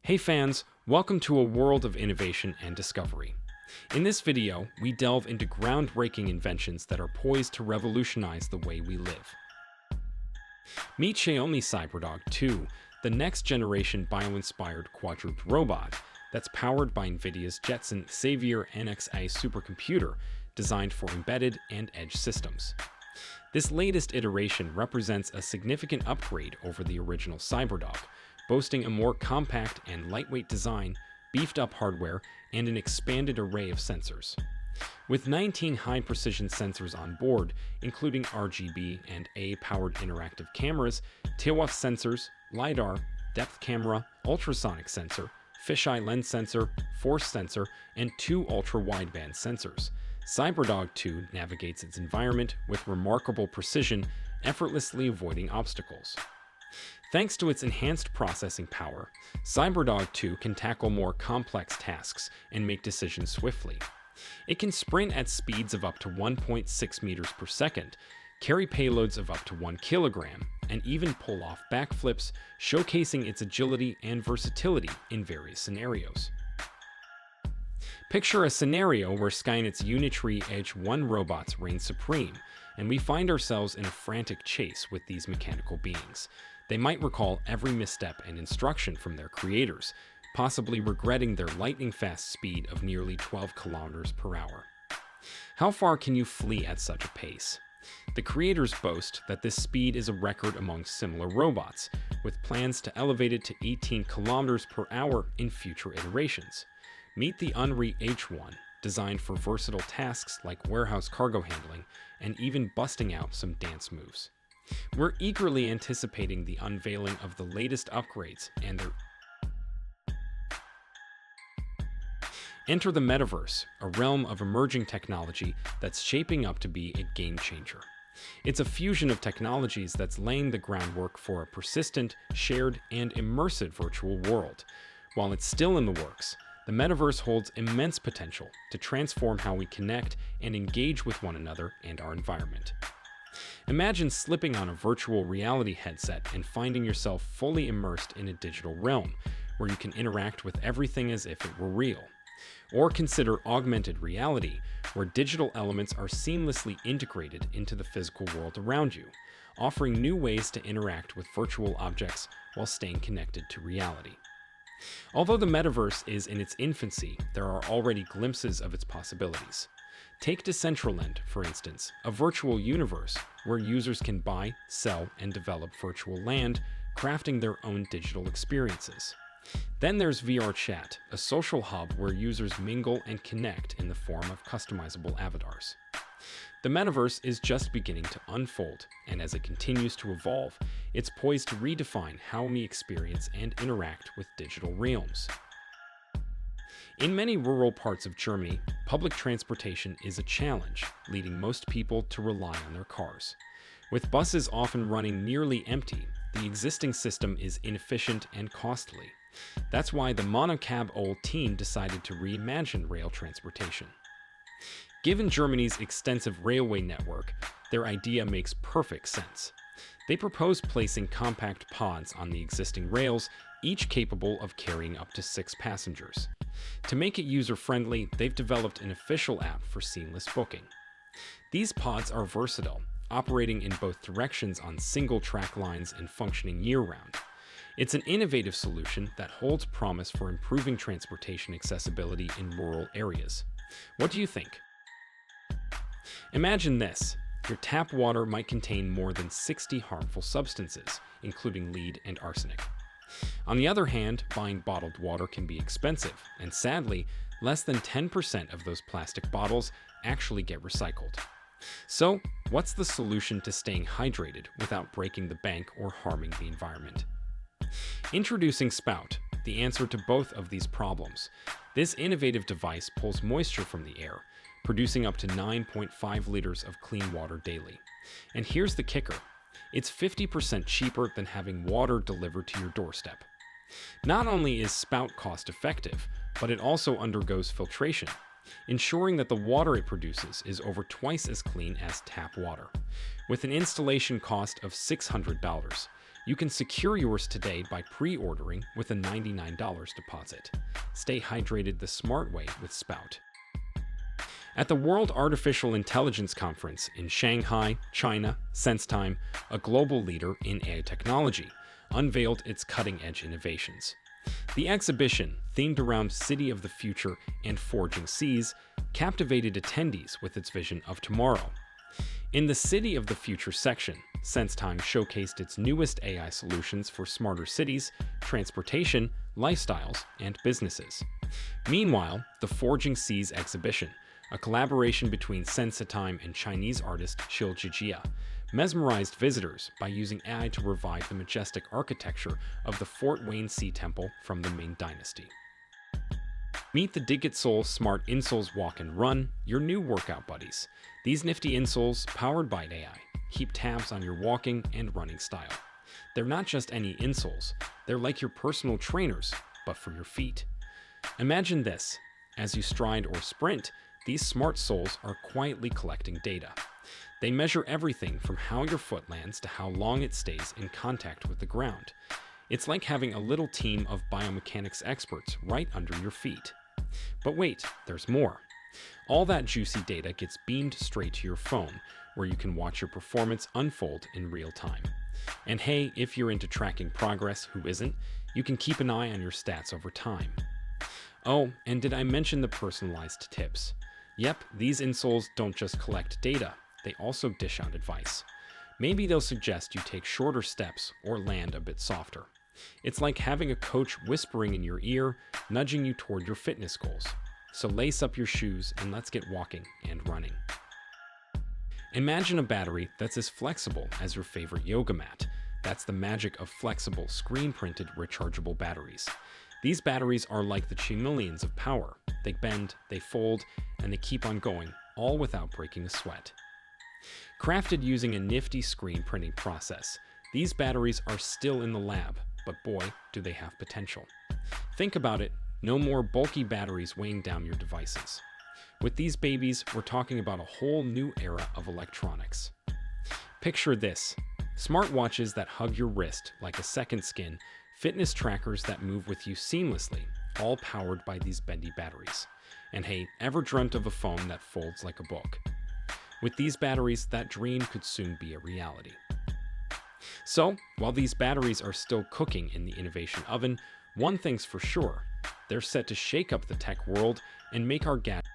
Hey fans, welcome to a world of innovation and discovery. In this video, we delve into groundbreaking inventions that are poised to revolutionize the way we live. Meet Xiaomi CyberDog 2, the next-generation bio-inspired quadruped robot that's powered by NVIDIA's Jetson Xavier NXA supercomputer designed for embedded and edge systems. This latest iteration represents a significant upgrade over the original CyberDog, boasting a more compact and lightweight design, beefed-up hardware, and an expanded array of sensors. With 19 high-precision sensors on board, including RGB and A-powered interactive cameras, ToF sensors, LiDAR, depth camera, ultrasonic sensor, fisheye lens sensor, force sensor, and 2 ultra-wideband sensors, CyberDog 2 navigates its environment with remarkable precision, effortlessly avoiding obstacles. Thanks to its enhanced processing power, CyberDog 2 can tackle more complex tasks and make decisions swiftly. It can sprint at speeds of up to 1.6 meters per second, carry payloads of up to 1 kilogram, and even pull off backflips, showcasing its agility and versatility in various scenarios. Picture a scenario where Skynet's Unitree H1 robots reign supreme, and we find ourselves in a frantic chase with these mechanical beings. They might recall every misstep and instruction from their creators, possibly regretting their lightning-fast speed of nearly 12 kilometers per hour. How far can you flee at such a pace? The creators boast that this speed is a record among similar robots, with plans to elevate it to 18 kilometers per hour in future iterations. Meet the Unre H1, designed for versatile tasks like warehouse cargo handling and even busting out some dance moves. We're eagerly anticipating the unveiling of the latest upgrades and their Enter the Metaverse, a realm of emerging technology that's shaping up to be a game-changer. It's a fusion of technologies that's laying the groundwork for a persistent, shared, and immersive virtual world. While it's still in the works, the Metaverse holds immense potential to transform how we connect and engage with one another and our environment. Imagine slipping on a virtual reality headset and finding yourself fully immersed in a digital realm, where you can interact with everything as if it were real. Or consider augmented reality, where digital elements are seamlessly integrated into the physical world around you, offering new ways to interact with virtual objects while staying connected to reality. Although the Metaverse is in its infancy, there are already glimpses of its possibilities. Take Decentraland, for instance, a virtual universe where users can buy, sell, and develop virtual land, crafting their own digital experiences. Then there's VR Chat, a social hub where users mingle and connect in the form of customizable avatars. The Metaverse is just beginning to unfold, and as it continues to evolve, it's poised to redefine how we experience and interact with digital realms. In many rural parts of Germany, public transportation is a challenge, leading most people to rely on their cars. With buses often running nearly empty, the existing system is inefficient and costly. That's why the MonoCab Owl team decided to reimagine rail transportation. Given Germany's extensive railway network, their idea makes perfect sense. They propose placing compact pods on the existing rails, each capable of carrying up to 6 passengers. To make it user-friendly, they've developed an official app for seamless booking. These pods are versatile, operating in both directions on single-track lines and functioning year-round. It's an innovative solution that holds promise for improving transportation accessibility in rural areas. What do you think? Imagine this. Your tap water might contain more than 60 harmful substances, including lead and arsenic. On the other hand, buying bottled water can be expensive, and sadly, less than 10% of those plastic bottles actually get recycled. So, what's the solution to staying hydrated without breaking the bank or harming the environment? Introducing Spout, the answer to both of these problems. This innovative device pulls moisture from the air, producing up to 9.5 liters of clean water daily. And here's the kicker. It's 50% cheaper than having water delivered to your doorstep. Not only is Spout cost-effective, but it also undergoes filtration, ensuring that the water it produces is over twice as clean as tap water. With an installation cost of $600, You can secure yours today by pre-ordering with a $99 deposit. Stay hydrated the smart way with Spout. At the World Artificial Intelligence Conference in Shanghai, China, SenseTime, a global leader in AI technology, unveiled its cutting-edge innovations. The exhibition, themed around City of the Future and Forging Seas, captivated attendees with its vision of tomorrow. In the City of the Future section, SenseTime showcased its newest AI solutions for smarter cities, transportation, lifestyles, and businesses. Meanwhile, the Forging Seas exhibition, a collaboration between SenseTime and Chinese artist Xil Jijia, mesmerized visitors by using AI to revive the majestic architecture of the Fort Wayne Sea Temple from the Ming Dynasty. Meet the Digitsole Smart Insoles Walk and Run, your new workout buddies. These nifty insoles, powered by AI, keep tabs on your walking and running style. They're not just any insoles, they're like your personal trainers, but for your feet. Imagine this: as you stride or sprint, these smart soles are quietly collecting data. They measure everything from how your foot lands to how long it stays in contact with the ground. It's like having a little team of biomechanics experts right under your feet. But wait, there's more. All that juicy data gets beamed straight to your phone, where you can watch your performance unfold in real time. And hey, if you're into tracking progress, who isn't? You can keep an eye on your stats over time. Oh, and did I mention the personalized tips? Yep, these insoles don't just collect data, they also dish out advice. Maybe they'll suggest you take shorter steps or land a bit softer. It's like having a coach whispering in your ear, nudging you toward your fitness goals. So lace up your shoes and let's get walking and running. Imagine a battery that's as flexible as your favorite yoga mat. That's the magic of flexible, screen-printed, rechargeable batteries. These batteries are like the chameleons of power. They bend, they fold, and they keep on going, all without breaking a sweat. Crafted using a nifty screen printing process, these batteries are still in the lab, but boy, do they have potential. Think about it, no more bulky batteries weighing down your devices. With these babies, we're talking about a whole new era of electronics. Picture this: smartwatches that hug your wrist like a second skin, fitness trackers that move with you seamlessly, all powered by these bendy batteries. And hey, ever dreamt of a phone that folds like a book? With these batteries, that dream could soon be a reality. So, while these batteries are still cooking in the innovation oven, one thing's for sure: they're set to shake up the tech world and make our gadgets